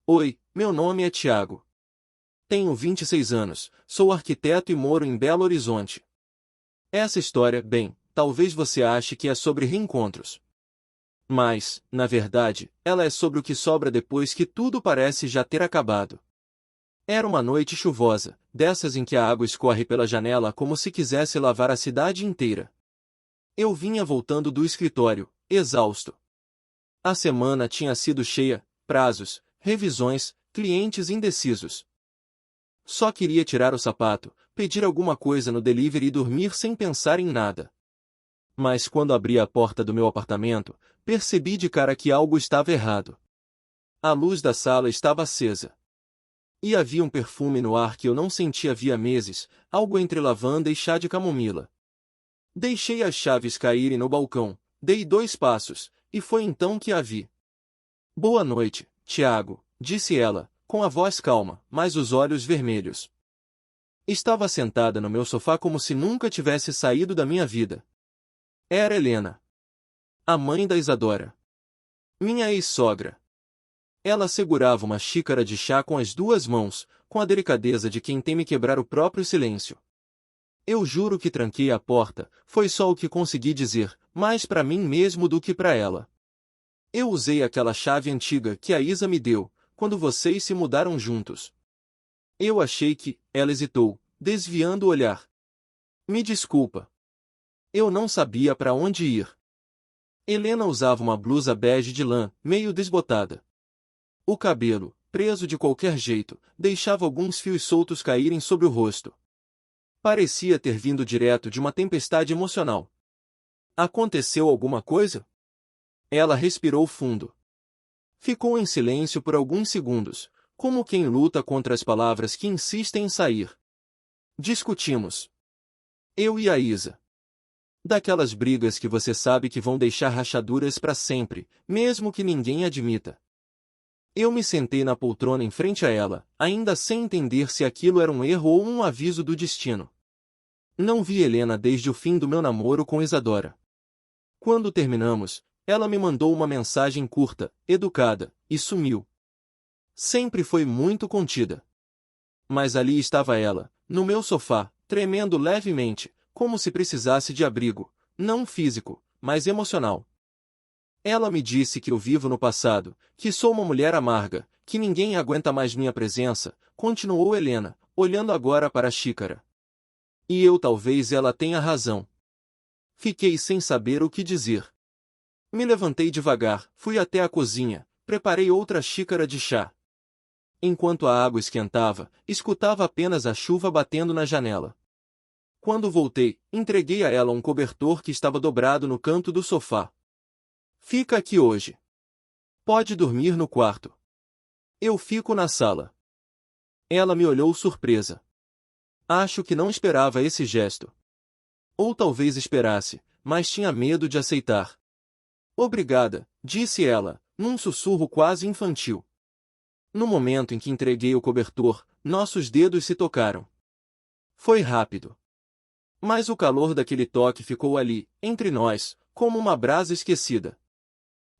Oi, meu nome é Tiago. Tenho 26 anos, sou arquiteto e moro em Belo Horizonte. Essa história, bem, talvez você ache que é sobre reencontros. Mas, na verdade, ela é sobre o que sobra depois que tudo parece já ter acabado. Era uma noite chuvosa, dessas em que a água escorre pela janela como se quisesse lavar a cidade inteira. Eu vinha voltando do escritório, exausto. A semana tinha sido cheia, prazos, revisões, clientes indecisos. Só queria tirar o sapato, pedir alguma coisa no delivery e dormir sem pensar em nada. Mas quando abri a porta do meu apartamento, percebi de cara que algo estava errado. A luz da sala estava acesa. E havia um perfume no ar que eu não sentia havia meses, algo entre lavanda e chá de camomila. Deixei as chaves caírem no balcão, dei 2 passos, e foi então que a vi. Boa noite, Tiago, disse ela, com a voz calma, mas os olhos vermelhos. Estava sentada no meu sofá como se nunca tivesse saído da minha vida. Era Helena, a mãe da Isadora. Minha ex-sogra. Ela segurava uma xícara de chá com as 2 mãos, com a delicadeza de quem teme quebrar o próprio silêncio. Eu juro que tranquei a porta, foi só o que consegui dizer, mais para mim mesmo do que para ela. Eu usei aquela chave antiga que a Isa me deu, quando vocês se mudaram juntos. Eu achei que, ela hesitou, desviando o olhar. Me desculpa. Eu não sabia para onde ir. Helena usava uma blusa bege de lã, meio desbotada. O cabelo, preso de qualquer jeito, deixava alguns fios soltos caírem sobre o rosto. Parecia ter vindo direto de uma tempestade emocional. Aconteceu alguma coisa? Ela respirou fundo. Ficou em silêncio por alguns segundos, como quem luta contra as palavras que insistem em sair. Discutimos. Eu e a Isa. Daquelas brigas que você sabe que vão deixar rachaduras para sempre, mesmo que ninguém admita. Eu me sentei na poltrona em frente a ela, ainda sem entender se aquilo era um erro ou um aviso do destino. Não vi Helena desde o fim do meu namoro com Isadora. Quando terminamos, ela me mandou uma mensagem curta, educada, e sumiu. Sempre foi muito contida. Mas ali estava ela, no meu sofá, tremendo levemente, como se precisasse de abrigo, não físico, mas emocional. Ela me disse que eu vivo no passado, que sou uma mulher amarga, que ninguém aguenta mais minha presença, continuou Helena, olhando agora para a xícara. E eu talvez ela tenha razão. Fiquei sem saber o que dizer. Me levantei devagar, fui até a cozinha, preparei outra xícara de chá. Enquanto a água esquentava, escutava apenas a chuva batendo na janela. Quando voltei, entreguei a ela um cobertor que estava dobrado no canto do sofá. Fica aqui hoje. Pode dormir no quarto. Eu fico na sala. Ela me olhou surpresa. Acho que não esperava esse gesto. Ou talvez esperasse, mas tinha medo de aceitar. Obrigada, disse ela, num sussurro quase infantil. No momento em que entreguei o cobertor, nossos dedos se tocaram. Foi rápido. Mas o calor daquele toque ficou ali, entre nós, como uma brasa esquecida.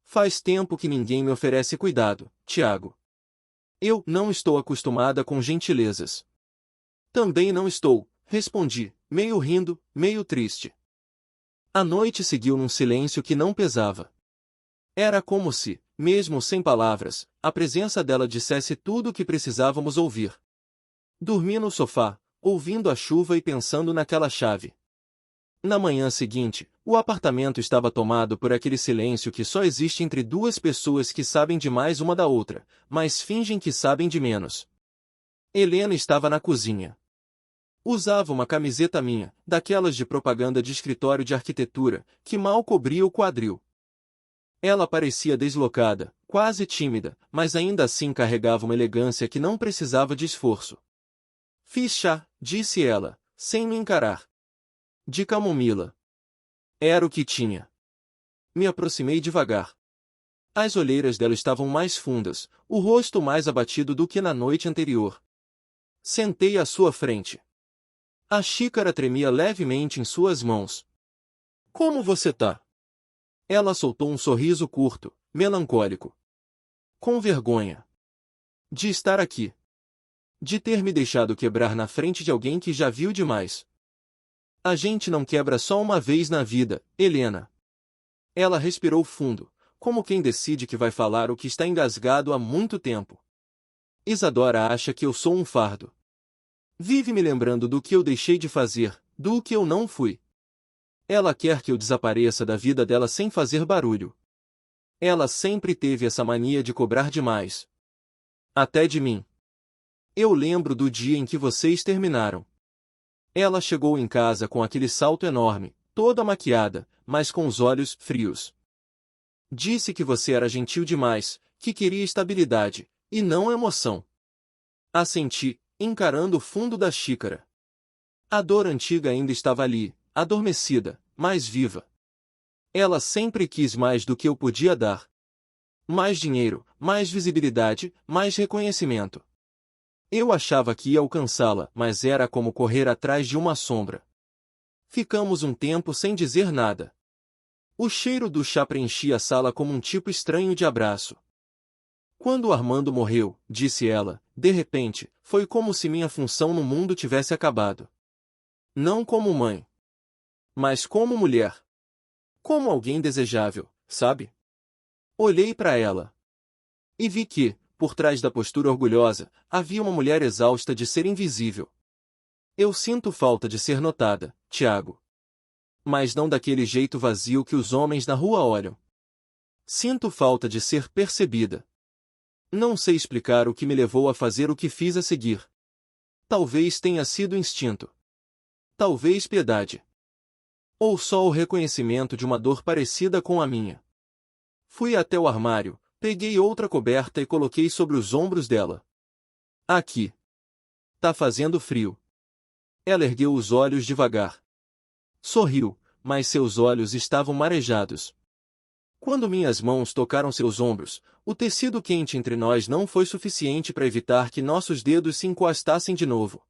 Faz tempo que ninguém me oferece cuidado, Tiago. Eu não estou acostumada com gentilezas. Também não estou, respondi, meio rindo, meio triste. A noite seguiu num silêncio que não pesava. Era como se, mesmo sem palavras, a presença dela dissesse tudo o que precisávamos ouvir. Dormi no sofá, ouvindo a chuva e pensando naquela chave. Na manhã seguinte, o apartamento estava tomado por aquele silêncio que só existe entre 2 pessoas que sabem demais uma da outra, mas fingem que sabem de menos. Helena estava na cozinha. Usava uma camiseta minha, daquelas de propaganda de escritório de arquitetura, que mal cobria o quadril. Ela parecia deslocada, quase tímida, mas ainda assim carregava uma elegância que não precisava de esforço. Fiz chá, disse ela, sem me encarar. De camomila. Era o que tinha. Me aproximei devagar. As olheiras dela estavam mais fundas, o rosto mais abatido do que na noite anterior. Sentei à sua frente. A xícara tremia levemente em suas mãos. Como você tá? Ela soltou um sorriso curto, melancólico. Com vergonha. De estar aqui. De ter me deixado quebrar na frente de alguém que já viu demais. A gente não quebra só uma vez na vida, Helena. Ela respirou fundo, como quem decide que vai falar o que está engasgado há muito tempo. Isadora acha que eu sou um fardo. Vive me lembrando do que eu deixei de fazer, do que eu não fui. Ela quer que eu desapareça da vida dela sem fazer barulho. Ela sempre teve essa mania de cobrar demais. Até de mim. Eu lembro do dia em que vocês terminaram. Ela chegou em casa com aquele salto enorme, toda maquiada, mas com os olhos frios. Disse que você era gentil demais, que queria estabilidade, e não emoção. Assenti, encarando o fundo da xícara. A dor antiga ainda estava ali, adormecida, mas viva. Ela sempre quis mais do que eu podia dar. Mais dinheiro, mais visibilidade, mais reconhecimento. Eu achava que ia alcançá-la, mas era como correr atrás de uma sombra. Ficamos um tempo sem dizer nada. O cheiro do chá preenchia a sala como um tipo estranho de abraço. Quando o Armando morreu, disse ela, de repente, foi como se minha função no mundo tivesse acabado. Não como mãe, mas como mulher. Como alguém desejável, sabe? Olhei para ela. E vi que, por trás da postura orgulhosa, havia uma mulher exausta de ser invisível. Eu sinto falta de ser notada, Tiago. Mas não daquele jeito vazio que os homens na rua olham. Sinto falta de ser percebida. Não sei explicar o que me levou a fazer o que fiz a seguir. Talvez tenha sido instinto. Talvez piedade. Ou só o reconhecimento de uma dor parecida com a minha. Fui até o armário, peguei outra coberta e coloquei sobre os ombros dela. Aqui. Tá fazendo frio. Ela ergueu os olhos devagar. Sorriu, mas seus olhos estavam marejados. Quando minhas mãos tocaram seus ombros, o tecido quente entre nós não foi suficiente para evitar que nossos dedos se encostassem de novo.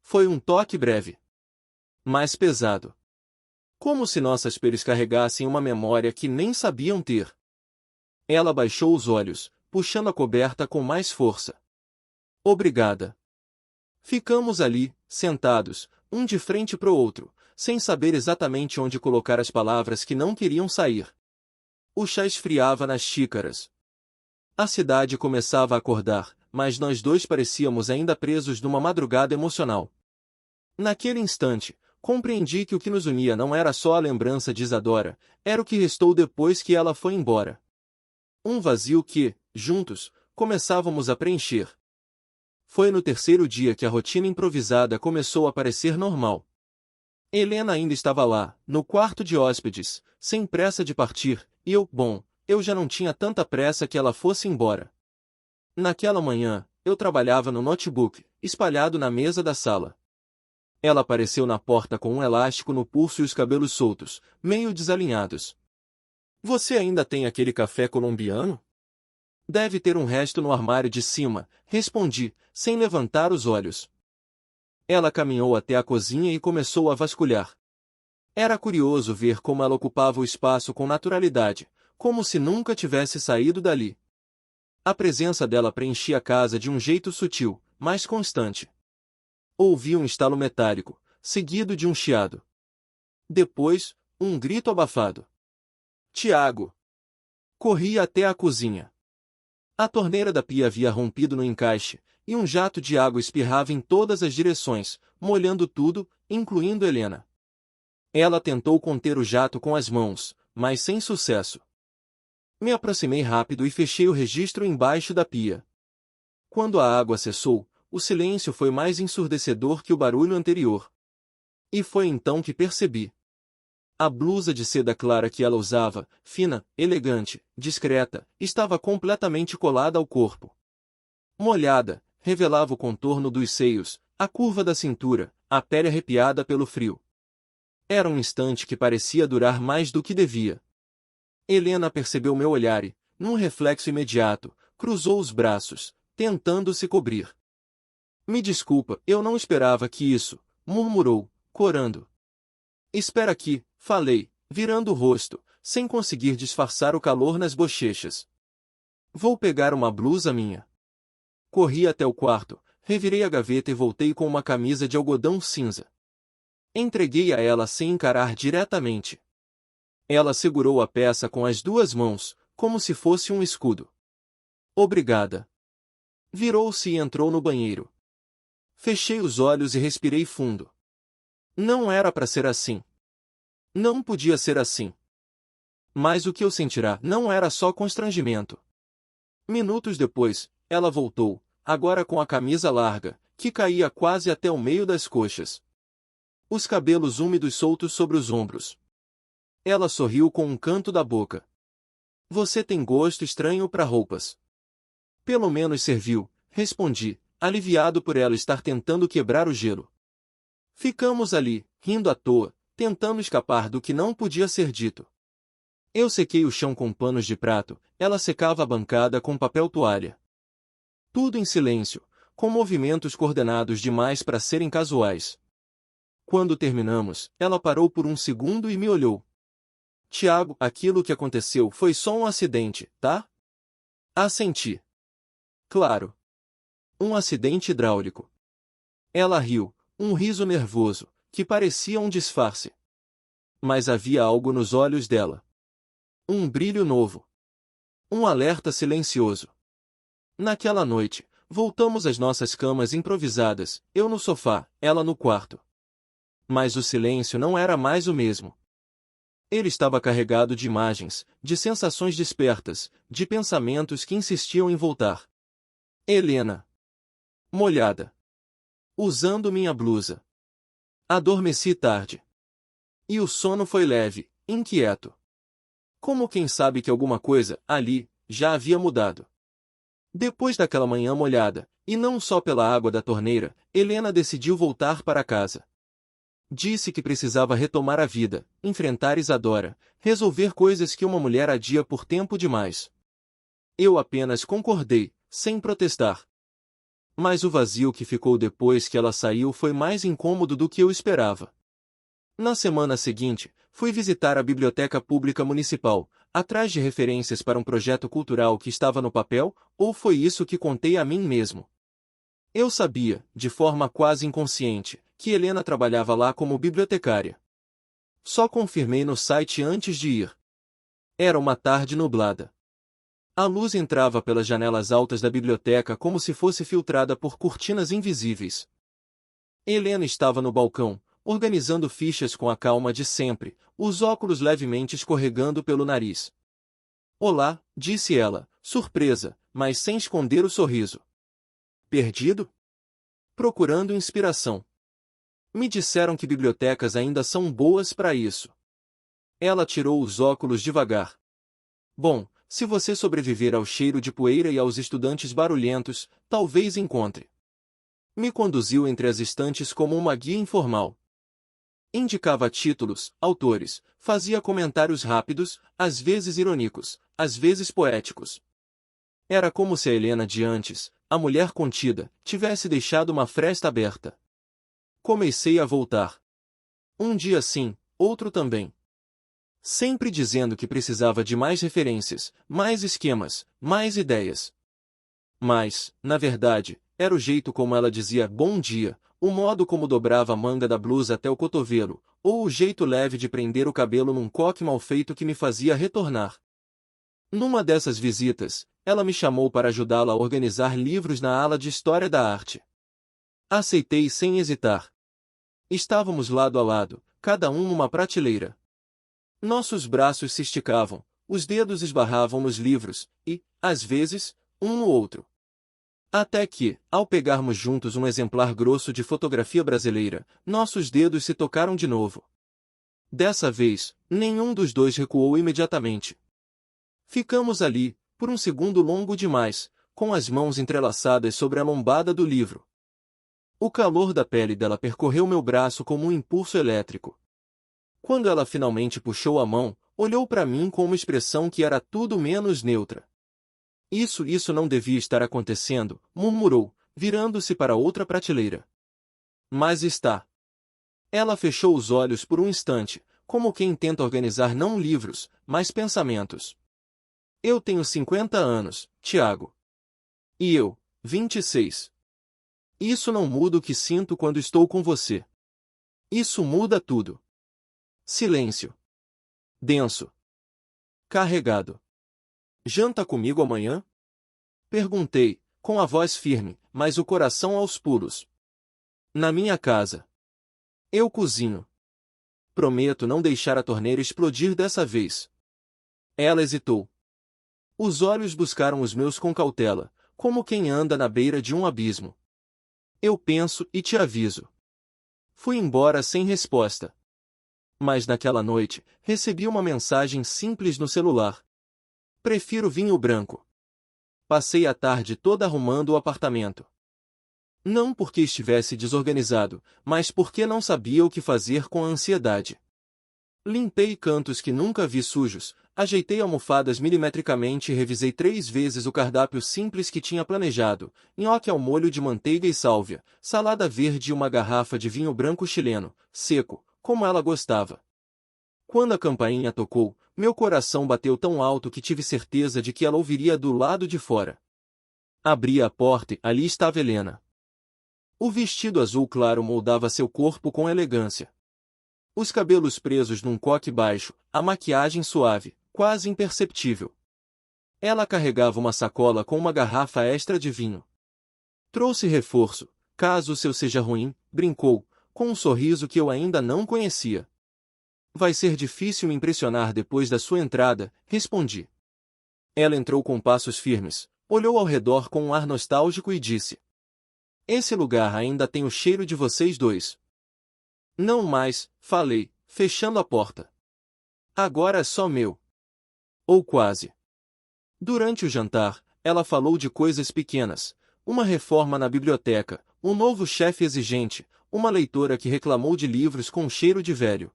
Foi um toque breve. Mais pesado. Como se nossas peles carregassem uma memória que nem sabiam ter. Ela baixou os olhos, puxando a coberta com mais força. Obrigada. Ficamos ali, sentados, um de frente para o outro, sem saber exatamente onde colocar as palavras que não queriam sair. O chá esfriava nas xícaras. A cidade começava a acordar, mas nós dois parecíamos ainda presos numa madrugada emocional. Naquele instante, compreendi que o que nos unia não era só a lembrança de Isadora, era o que restou depois que ela foi embora. Um vazio que, juntos, começávamos a preencher. Foi no terceiro dia que a rotina improvisada começou a parecer normal. Helena ainda estava lá, no quarto de hóspedes, sem pressa de partir, e eu já não tinha tanta pressa que ela fosse embora. Naquela manhã, eu trabalhava no notebook, espalhado na mesa da sala. Ela apareceu na porta com um elástico no pulso e os cabelos soltos, meio desalinhados. Você ainda tem aquele café colombiano? Deve ter um resto no armário de cima, respondi, sem levantar os olhos. Ela caminhou até a cozinha e começou a vasculhar. Era curioso ver como ela ocupava o espaço com naturalidade, como se nunca tivesse saído dali. A presença dela preenchia a casa de um jeito sutil, mas constante. Ouvi um estalo metálico, seguido de um chiado. Depois, um grito abafado. Tiago! Corri até a cozinha. A torneira da pia havia rompido no encaixe, e um jato de água espirrava em todas as direções, molhando tudo, incluindo Helena. Ela tentou conter o jato com as mãos, mas sem sucesso. Me aproximei rápido e fechei o registro embaixo da pia. Quando a água cessou, o silêncio foi mais ensurdecedor que o barulho anterior. E foi então que percebi. A blusa de seda clara que ela usava, fina, elegante, discreta, estava completamente colada ao corpo. Molhada, revelava o contorno dos seios, a curva da cintura, a pele arrepiada pelo frio. Era um instante que parecia durar mais do que devia. Helena percebeu meu olhar e, num reflexo imediato, cruzou os braços, tentando se cobrir. Me desculpa, eu não esperava que isso, murmurou, corando. Espera aqui, falei, virando o rosto, sem conseguir disfarçar o calor nas bochechas. Vou pegar uma blusa minha. Corri até o quarto, revirei a gaveta e voltei com uma camisa de algodão cinza. Entreguei a ela sem encarar diretamente. Ela segurou a peça com as duas mãos, como se fosse um escudo. Obrigada. Virou-se e entrou no banheiro. Fechei os olhos e respirei fundo. Não era para ser assim. Não podia ser assim. Mas o que eu sentirá não era só constrangimento. Minutos depois, ela voltou, agora com a camisa larga, que caía quase até o meio das coxas. Os cabelos úmidos soltos sobre os ombros. Ela sorriu com um canto da boca. Você tem gosto estranho para roupas. Pelo menos serviu, respondi, aliviado por ela estar tentando quebrar o gelo. Ficamos ali, rindo à toa, tentando escapar do que não podia ser dito. Eu sequei o chão com panos de prato, ela secava a bancada com papel toalha. Tudo em silêncio, com movimentos coordenados demais para serem casuais. Quando terminamos, ela parou por um segundo e me olhou. Tiago, aquilo que aconteceu foi só um acidente, tá? Assenti. Claro. Um acidente hidráulico. Ela riu, um riso nervoso, que parecia um disfarce. Mas havia algo nos olhos dela. Um brilho novo. Um alerta silencioso. Naquela noite, voltamos às nossas camas improvisadas, eu no sofá, ela no quarto. Mas o silêncio não era mais o mesmo. Ele estava carregado de imagens, de sensações despertas, de pensamentos que insistiam em voltar. Helena. Molhada. Usando minha blusa. Adormeci tarde. E o sono foi leve, inquieto. Como quem sabe que alguma coisa, ali, já havia mudado. Depois daquela manhã molhada, e não só pela água da torneira, Helena decidiu voltar para casa. Disse que precisava retomar a vida, enfrentar Isadora, resolver coisas que uma mulher adia por tempo demais. Eu apenas concordei, sem protestar. Mas o vazio que ficou depois que ela saiu foi mais incômodo do que eu esperava. Na semana seguinte, fui visitar a Biblioteca Pública Municipal, atrás de referências para um projeto cultural que estava no papel, ou foi isso que contei a mim mesmo? Eu sabia, de forma quase inconsciente, que Helena trabalhava lá como bibliotecária. Só confirmei no site antes de ir. Era uma tarde nublada. A luz entrava pelas janelas altas da biblioteca como se fosse filtrada por cortinas invisíveis. Helena estava no balcão, organizando fichas com a calma de sempre, os óculos levemente escorregando pelo nariz. Olá, disse ela, surpresa, mas sem esconder o sorriso. Perdido? Procurando inspiração. Me disseram que bibliotecas ainda são boas para isso. Ela tirou os óculos devagar. Bom, se você sobreviver ao cheiro de poeira e aos estudantes barulhentos, talvez encontre. Me conduziu entre as estantes como uma guia informal. Indicava títulos, autores, fazia comentários rápidos, às vezes irônicos, às vezes poéticos. Era como se a Helena de antes, a mulher contida, tivesse deixado uma fresta aberta. Comecei a voltar. Um dia sim, outro também. Sempre dizendo que precisava de mais referências, mais esquemas, mais ideias. Mas, na verdade, era o jeito como ela dizia bom dia, o modo como dobrava a manga da blusa até o cotovelo, ou o jeito leve de prender o cabelo num coque mal feito que me fazia retornar. Numa dessas visitas, ela me chamou para ajudá-la a organizar livros na ala de História da Arte. Aceitei sem hesitar. Estávamos lado a lado, cada um numa prateleira. Nossos braços se esticavam, os dedos esbarravam nos livros, e, às vezes, um no outro. Até que, ao pegarmos juntos um exemplar grosso de fotografia brasileira, nossos dedos se tocaram de novo. Dessa vez, nenhum dos dois recuou imediatamente. Ficamos ali, por um segundo longo demais, com as mãos entrelaçadas sobre a lombada do livro. O calor da pele dela percorreu meu braço como um impulso elétrico. Quando ela finalmente puxou a mão, olhou para mim com uma expressão que era tudo menos neutra. Isso não devia estar acontecendo, murmurou, virando-se para outra prateleira. Mas está. Ela fechou os olhos por um instante, como quem tenta organizar não livros, mas pensamentos. Eu tenho 50 anos, Tiago. E eu, 26. Isso não muda o que sinto quando estou com você. Isso muda tudo. Silêncio. Denso. Carregado. Janta comigo amanhã? Perguntei, com a voz firme, mas o coração aos pulos. Na minha casa. Eu cozinho. Prometo não deixar a torneira explodir dessa vez. Ela hesitou. Os olhos buscaram os meus com cautela, como quem anda na beira de um abismo. Eu penso e te aviso. Fui embora sem resposta. Mas naquela noite, recebi uma mensagem simples no celular. Prefiro vinho branco. Passei a tarde toda arrumando o apartamento. Não porque estivesse desorganizado, mas porque não sabia o que fazer com a ansiedade. Limpei cantos que nunca vi sujos, ajeitei almofadas milimetricamente e revisei 3 vezes o cardápio simples que tinha planejado: nhoque ao molho de manteiga e sálvia, salada verde e uma garrafa de vinho branco chileno, seco, como ela gostava. Quando a campainha tocou, meu coração bateu tão alto que tive certeza de que ela ouviria do lado de fora. Abri a porta e ali estava Helena. O vestido azul claro moldava seu corpo com elegância. Os cabelos presos num coque baixo, a maquiagem suave, quase imperceptível. Ela carregava uma sacola com uma garrafa extra de vinho. Trouxe reforço, caso o seu seja ruim, brincou, com um sorriso que eu ainda não conhecia. Vai ser difícil me impressionar depois da sua entrada, respondi. Ela entrou com passos firmes, olhou ao redor com um ar nostálgico e disse: Esse lugar ainda tem o cheiro de vocês dois. Não mais, falei, fechando a porta. Agora é só meu. Ou quase. Durante o jantar, ela falou de coisas pequenas: uma reforma na biblioteca, um novo chefe exigente, uma leitora que reclamou de livros com cheiro de velho.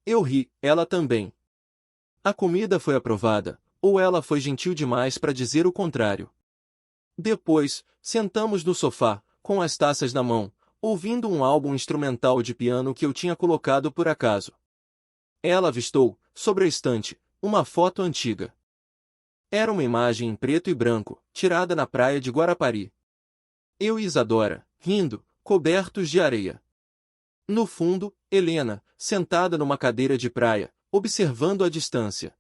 Eu ri, ela também. A comida foi aprovada, ou ela foi gentil demais para dizer o contrário. Depois, sentamos no sofá, com as taças na mão, ouvindo um álbum instrumental de piano que eu tinha colocado por acaso. Ela avistou, sobre a estante, uma foto antiga. Era uma imagem em preto e branco, tirada na praia de Guarapari. Eu e Isadora, rindo, cobertos de areia. No fundo, Helena, sentada numa cadeira de praia, observando à distância.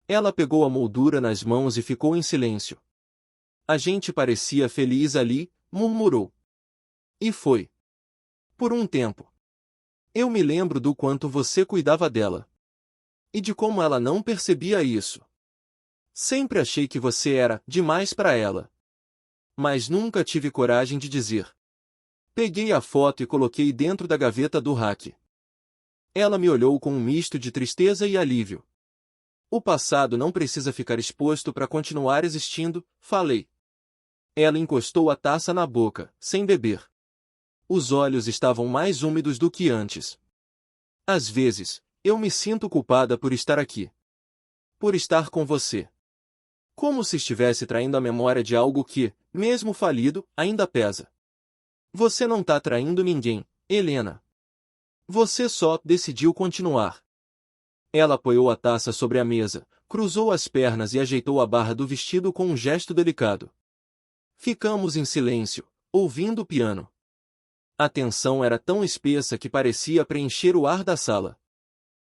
Ela pegou a moldura nas mãos e ficou em silêncio. A gente parecia feliz ali, murmurou. E foi. Por um tempo. Eu me lembro do quanto você cuidava dela. E de como ela não percebia isso. Sempre achei que você era demais para ela. Mas nunca tive coragem de dizer. Peguei a foto e coloquei dentro da gaveta do rack. Ela me olhou com um misto de tristeza e alívio. O passado não precisa ficar exposto para continuar existindo, falei. Ela encostou a taça na boca, sem beber. Os olhos estavam mais úmidos do que antes. Às vezes, eu me sinto culpada por estar aqui. Por estar com você. Como se estivesse traindo a memória de algo que, mesmo falido, ainda pesa. Você não tá traindo ninguém, Helena. Você só decidiu continuar. Ela apoiou a taça sobre a mesa, cruzou as pernas e ajeitou a barra do vestido com um gesto delicado. Ficamos em silêncio, ouvindo o piano. A tensão era tão espessa que parecia preencher o ar da sala.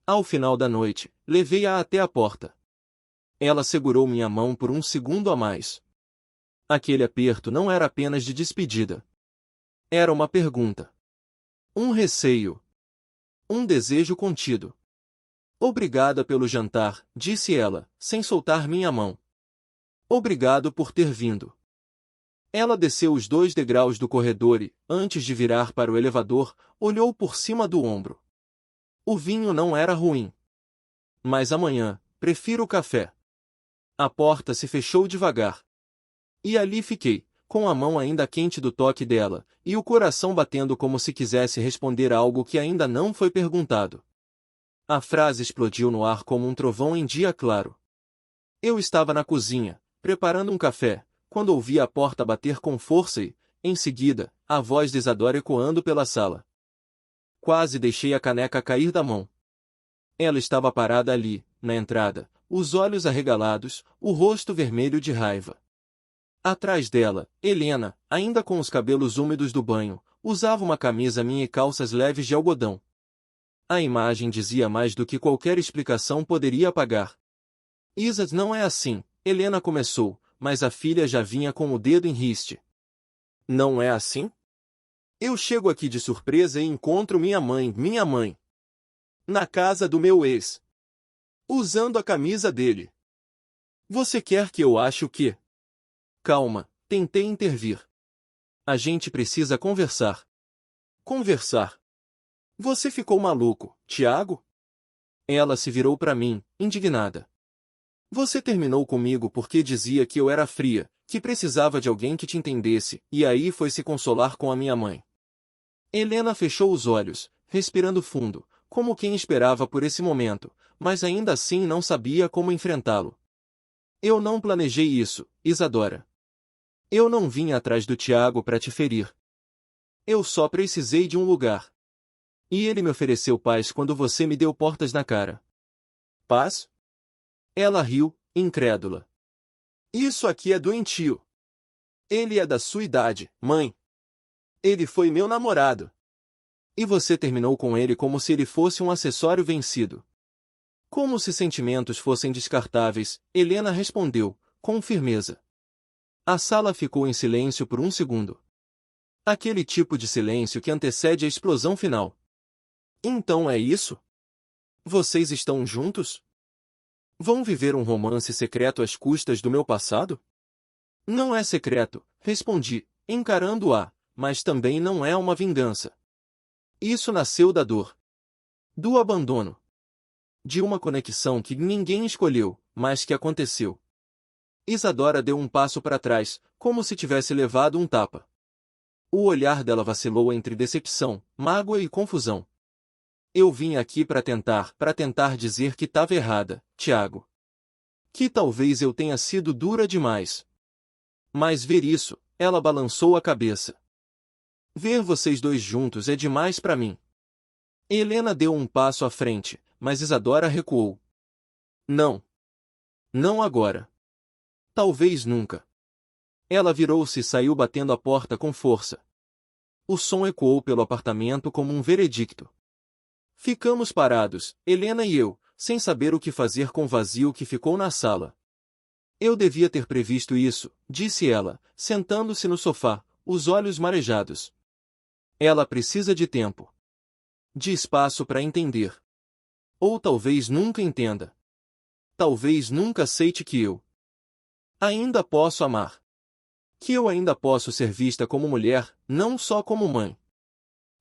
Ao final da noite, levei-a até a porta. Ela segurou minha mão por um segundo a mais. Aquele aperto não era apenas de despedida. Era uma pergunta. Um receio. Um desejo contido. Obrigada pelo jantar, disse ela, sem soltar minha mão. Obrigado por ter vindo. Ela desceu os 2 degraus do corredor e, antes de virar para o elevador, olhou por cima do ombro. O vinho não era ruim. Mas amanhã, prefiro o café. A porta se fechou devagar. E ali fiquei, com a mão ainda quente do toque dela, e o coração batendo como se quisesse responder a algo que ainda não foi perguntado. A frase explodiu no ar como um trovão em dia claro. Eu estava na cozinha, preparando um café, quando ouvi a porta bater com força e, em seguida, a voz de Isadora ecoando pela sala. Quase deixei a caneca cair da mão. Ela estava parada ali, na entrada, os olhos arregalados, o rosto vermelho de raiva. Atrás dela, Helena, ainda com os cabelos úmidos do banho, usava uma camisa minha e calças leves de algodão. A imagem dizia mais do que qualquer explicação poderia apagar. Isa, não é assim, Helena começou, mas a filha já vinha com o dedo em riste. Não é assim? Eu chego aqui de surpresa e encontro minha mãe, na casa do meu ex, usando a camisa dele. Você quer que eu ache o quê? Calma, tentei intervir. A gente precisa conversar. Conversar? Você ficou maluco, Tiago? Ela se virou para mim, indignada. Você terminou comigo porque dizia que eu era fria, que precisava de alguém que te entendesse, e aí foi se consolar com a minha mãe. Helena fechou os olhos, respirando fundo, como quem esperava por esse momento, mas ainda assim não sabia como enfrentá-lo. Eu não planejei isso, Isadora. Eu não vim atrás do Tiago para te ferir. Eu só precisei de um lugar. E ele me ofereceu paz quando você me deu portas na cara. Paz? Ela riu, incrédula. Isso aqui é doentio. Ele é da sua idade, mãe. Ele foi meu namorado. E você terminou com ele como se ele fosse um acessório vencido. Como se sentimentos fossem descartáveis, Helena respondeu, com firmeza. A sala ficou em silêncio por um segundo. Aquele tipo de silêncio que antecede a explosão final. Então é isso? Vocês estão juntos? Vão viver um romance secreto às custas do meu passado? Não é secreto, respondi, encarando-a, mas também não é uma vingança. Isso nasceu da dor. Do abandono. De uma conexão que ninguém escolheu, mas que aconteceu. Isadora deu um passo para trás, como se tivesse levado um tapa. O olhar dela vacilou entre decepção, mágoa e confusão. Eu vim aqui para tentar dizer que estava errada, Tiago. Que talvez eu tenha sido dura demais. Mas ver isso, ela balançou a cabeça. Ver vocês dois juntos é demais para mim. Helena deu um passo à frente, mas Isadora recuou. Não. Não agora. Talvez nunca. Ela virou-se e saiu batendo a porta com força. O som ecoou pelo apartamento como um veredicto. Ficamos parados, Helena e eu, sem saber o que fazer com o vazio que ficou na sala. Eu devia ter previsto isso, disse ela, sentando-se no sofá, os olhos marejados. Ela precisa de tempo. De espaço para entender. Ou talvez nunca entenda. Talvez nunca aceite que eu ainda posso amar. Que eu ainda posso ser vista como mulher, não só como mãe.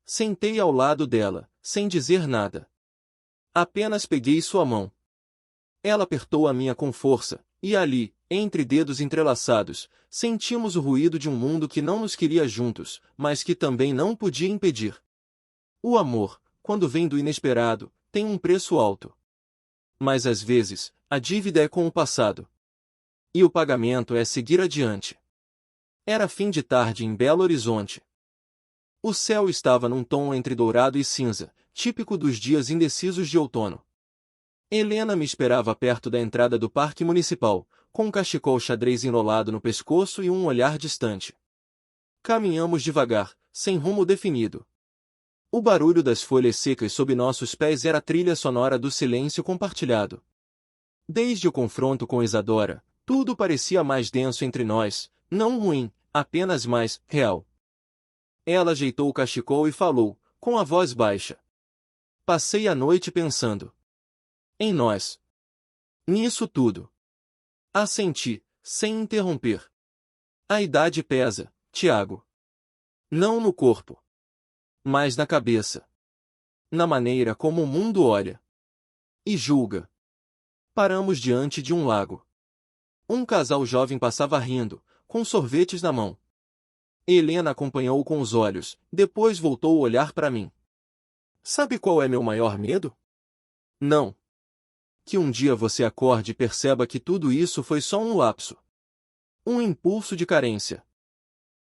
Sentei ao lado dela, sem dizer nada. Apenas peguei sua mão. Ela apertou a minha com força, e ali, entre dedos entrelaçados, sentimos o ruído de um mundo que não nos queria juntos, mas que também não podia impedir. O amor, quando vem do inesperado, tem um preço alto. Mas às vezes, a dívida é com o passado. E o pagamento é seguir adiante. Era fim de tarde em Belo Horizonte. O céu estava num tom entre dourado e cinza, típico dos dias indecisos de outono. Helena me esperava perto da entrada do parque municipal, com um cachecol xadrez enrolado no pescoço e um olhar distante. Caminhamos devagar, sem rumo definido. O barulho das folhas secas sob nossos pés era a trilha sonora do silêncio compartilhado. Desde o confronto com Isadora, tudo parecia mais denso entre nós, não ruim, apenas mais real. Ela ajeitou o cachecol e falou, com a voz baixa. Passei a noite pensando em nós. Nisso tudo. Assenti, sem interromper. A idade pesa, Tiago. Não no corpo, mas na cabeça. Na maneira como o mundo olha e julga. Paramos diante de um lago. Um casal jovem passava rindo, com sorvetes na mão. Helena acompanhou com os olhos, depois voltou o olhar para mim. Sabe qual é meu maior medo? Não. Que um dia você acorde e perceba que tudo isso foi só um lapso. Um impulso de carência.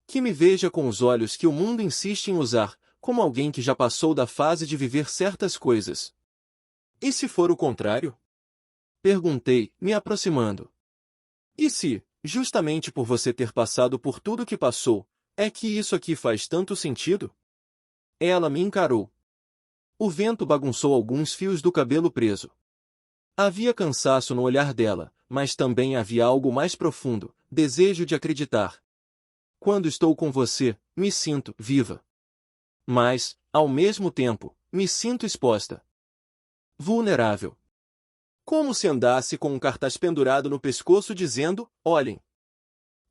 Que me veja com os olhos que o mundo insiste em usar, como alguém que já passou da fase de viver certas coisas. E se for o contrário? Perguntei, me aproximando. E se, Justamente por você ter passado por tudo que passou, é que isso aqui faz tanto sentido? Ela me encarou. O vento bagunçou alguns fios do cabelo preso. Havia cansaço no olhar dela, mas também havia algo mais profundo, desejo de acreditar. Quando estou com você, me sinto viva. Mas, ao mesmo tempo, me sinto exposta. Vulnerável. Como se andasse com um cartaz pendurado no pescoço dizendo, olhem.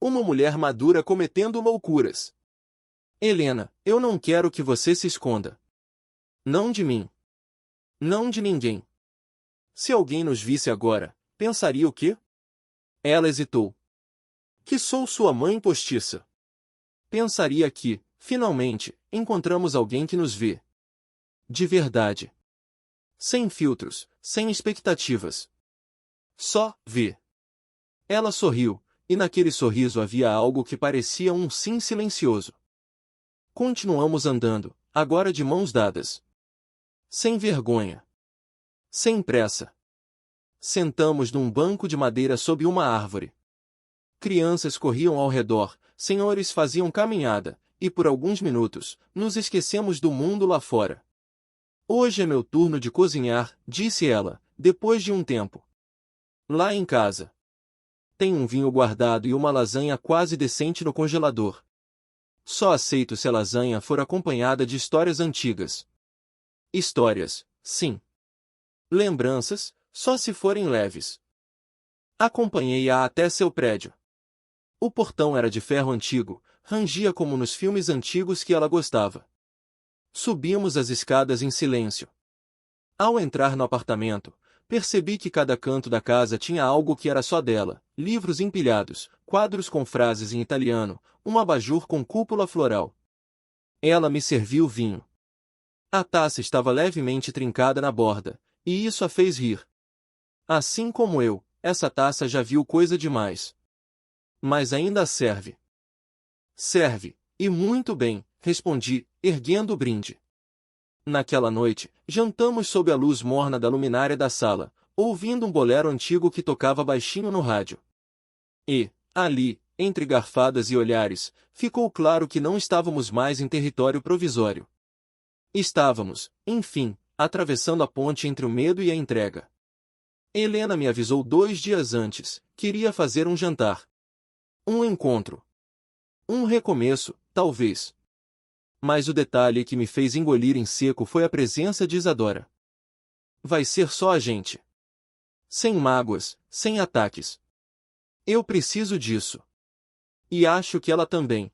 Uma mulher madura cometendo loucuras. Helena, eu não quero que você se esconda. Não de mim. Não de ninguém. Se alguém nos visse agora, pensaria o quê? Ela hesitou. Que sou sua mãe postiça. Pensaria que, finalmente, encontramos alguém que nos vê. De verdade. Sem filtros, sem expectativas. Só vê. Ela sorriu, e naquele sorriso havia algo que parecia um sim silencioso. Continuamos andando, agora de mãos dadas. Sem vergonha. Sem pressa. Sentamos num banco de madeira sob uma árvore. Crianças corriam ao redor, senhores faziam caminhada, e por alguns minutos, nos esquecemos do mundo lá fora. Hoje é meu turno de cozinhar, disse ela, depois de um tempo. Lá em casa. Tem um vinho guardado e uma lasanha quase decente no congelador. Só aceito se a lasanha for acompanhada de histórias antigas. Histórias, sim. Lembranças, só se forem leves. Acompanhei-a até seu prédio. O portão era de ferro antigo, rangia como nos filmes antigos que ela gostava. Subimos as escadas em silêncio. Ao entrar no apartamento, percebi que cada canto da casa tinha algo que era só dela: livros empilhados, quadros com frases em italiano, um abajur com cúpula floral. Ela me serviu vinho. A taça estava levemente trincada na borda, e isso a fez rir. Assim como eu, essa taça já viu coisa demais. Mas ainda serve. Serve, e muito bem, respondi, erguendo o brinde. Naquela noite, jantamos sob a luz morna da luminária da sala, ouvindo um bolero antigo que tocava baixinho no rádio. E, ali, entre garfadas e olhares, ficou claro que não estávamos mais em território provisório. Estávamos, enfim, atravessando a ponte entre o medo e a entrega. Helena me avisou 2 dias antes, queria fazer um jantar. Um encontro. Um recomeço, talvez. Mas o detalhe que me fez engolir em seco foi a presença de Isadora. Vai ser só a gente. Sem mágoas, sem ataques. Eu preciso disso. E acho que ela também.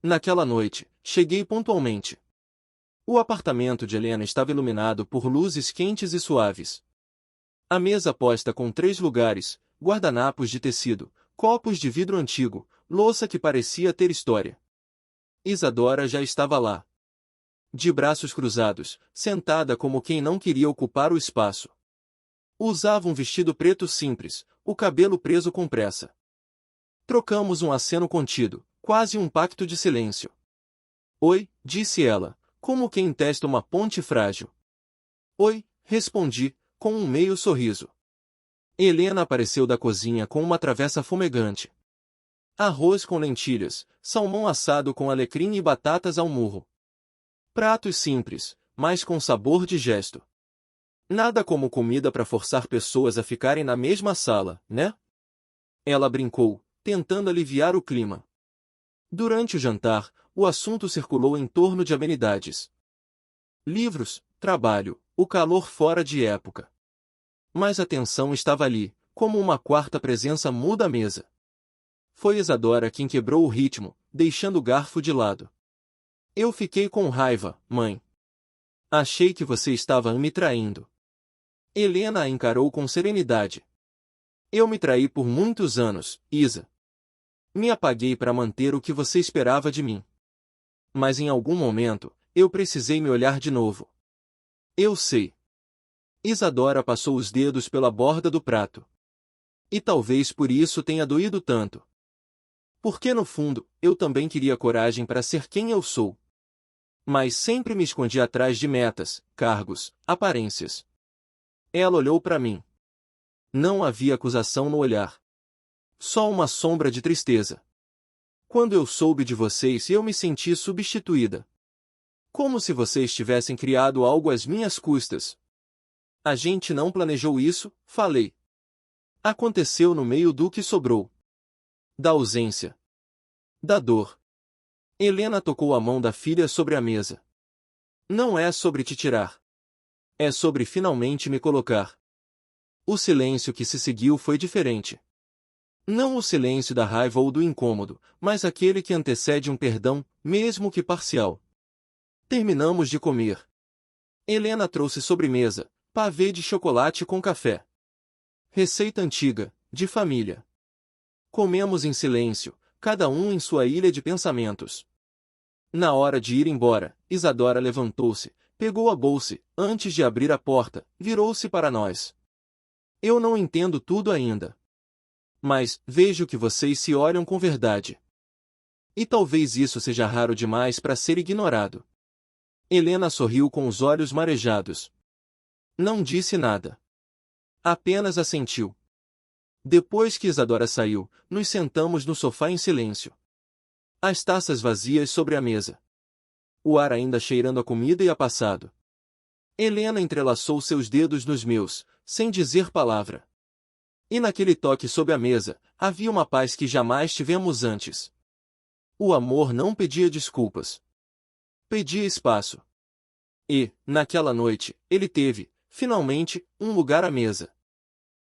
Naquela noite, cheguei pontualmente. O apartamento de Helena estava iluminado por luzes quentes e suaves. A mesa posta com 3 lugares, guardanapos de tecido, copos de vidro antigo, louça que parecia ter história. Isadora já estava lá. De braços cruzados, sentada como quem não queria ocupar o espaço. Usava um vestido preto simples, o cabelo preso com pressa. Trocamos um aceno contido, quase um pacto de silêncio. Oi, disse ela, como quem testa uma ponte frágil. Oi, respondi, com um meio sorriso. Helena apareceu da cozinha com uma travessa fumegante. Arroz com lentilhas, salmão assado com alecrim e batatas ao murro. Pratos simples, mas com sabor de gesto. Nada como comida para forçar pessoas a ficarem na mesma sala, né? Ela brincou, tentando aliviar o clima. Durante o jantar, o assunto circulou em torno de amenidades. Livros, trabalho, o calor fora de época. Mas a tensão estava ali, como uma quarta presença muda à mesa. Foi Isadora quem quebrou o ritmo, deixando o garfo de lado. Eu fiquei com raiva, mãe. Achei que você estava me traindo. Helena a encarou com serenidade. Eu me traí por muitos anos, Isa. Me apaguei para manter o que você esperava de mim. Mas em algum momento, eu precisei me olhar de novo. Eu sei. Isadora passou os dedos pela borda do prato. E talvez por isso tenha doído tanto. Porque no fundo, eu também queria coragem para ser quem eu sou. Mas sempre me escondi atrás de metas, cargos, aparências. Ela olhou para mim. Não havia acusação no olhar. Só uma sombra de tristeza. Quando eu soube de vocês, eu me senti substituída. Como se vocês tivessem criado algo às minhas custas. A gente não planejou isso, falei. Aconteceu no meio do que sobrou. Da ausência. Da dor. Helena tocou a mão da filha sobre a mesa. Não é sobre te tirar. É sobre finalmente me colocar. O silêncio que se seguiu foi diferente. Não o silêncio da raiva ou do incômodo, mas aquele que antecede um perdão, mesmo que parcial. Terminamos de comer. Helena trouxe sobremesa, pavê de chocolate com café. Receita antiga, de família. Comemos em silêncio, cada um em sua ilha de pensamentos. Na hora de ir embora, Isadora levantou-se, pegou a bolsa, antes de abrir a porta, virou-se para nós. Eu não entendo tudo ainda. Mas, vejo que vocês se olham com verdade. E talvez isso seja raro demais para ser ignorado. Helena sorriu com os olhos marejados. Não disse nada. Apenas assentiu. Depois que Isadora saiu, nos sentamos no sofá em silêncio. As taças vazias sobre a mesa. O ar ainda cheirando a comida e a passado. Helena entrelaçou seus dedos nos meus, sem dizer palavra. E naquele toque sob a mesa, havia uma paz que jamais tivemos antes. O amor não pedia desculpas. Pedia espaço. E, naquela noite, ele teve, finalmente, um lugar à mesa.